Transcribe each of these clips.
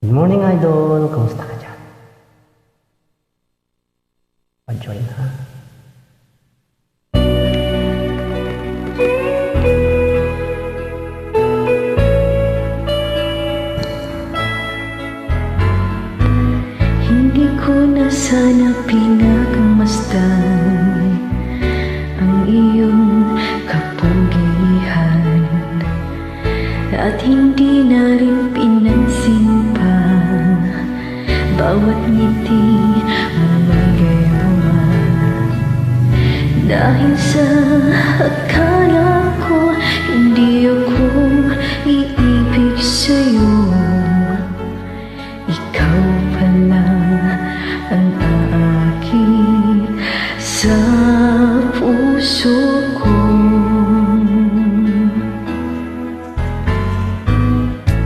Good morning, Idol! Kamusta ka dyan? Pa-join ha? Hindi ko na sana pinagmasdan ang iyong kapugihan, at hindi na rin pinansin pa bawat ngiti mong magayuma. Dahil sa akala ko hindi ako iibig sa'yo, ikaw pala ang aakit sa puso ko.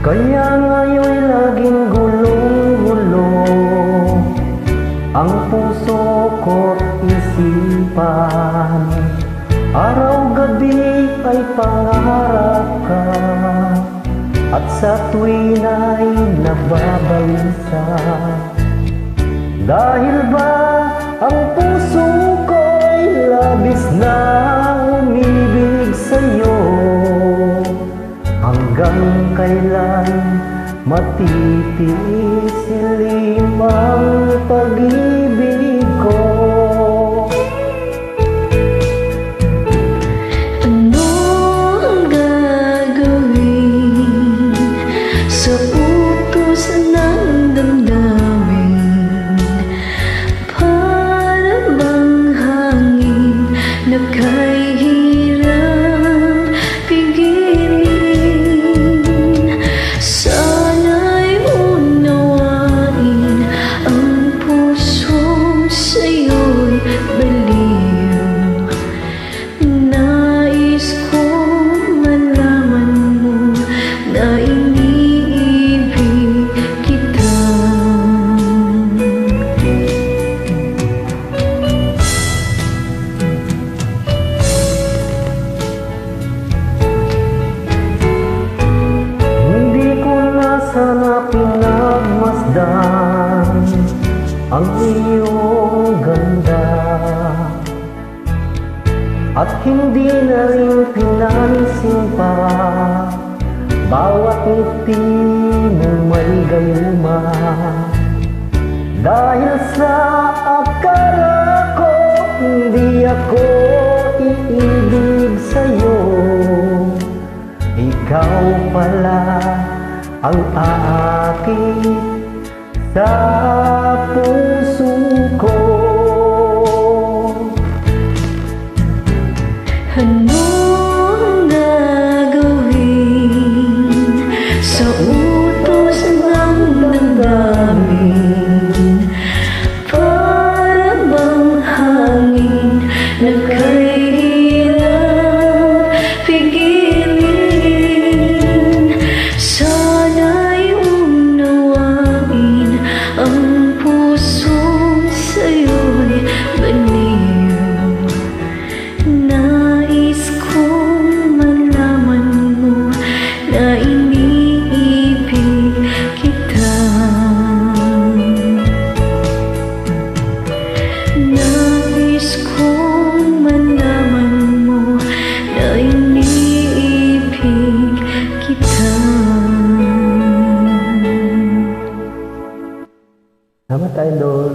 Kaya ngayon'y laging gulong-gulo ang puso ko't isipan. Araw-gabi ay pangarap ka, at sa tuwin ay nababalisa. Dahil ba ang puso ko'y labis na umibig sa'yo? Hanggang kailan matitiis ang pag-ibig ko? Ano ang gagawin sa utos ng damdamin? Para bang hangin na kahirap pigilin? Sana'y unawain ang pusong sa'yo'y baliw. Nais kong malaman mo na iniibig kita. Hindi ko na sana pinagmasdan ang iyong ganda, at hindi na rin pinansin pa bawat ngiti mong may gayuma. Dahil sa akala ko hindi ako iibig sa'yo, ikaw pala ang aakit sa puso ko. Ano ang gagawin sa utos ng damdamin? Para bang hangin na kahirap pigilin? Sana'y unawain ang pusong sa'yo'y baliw. Nais kong malaman mo na iniibig kita. Nais kong malaman mo na iniibig kita. Salamat, Idol!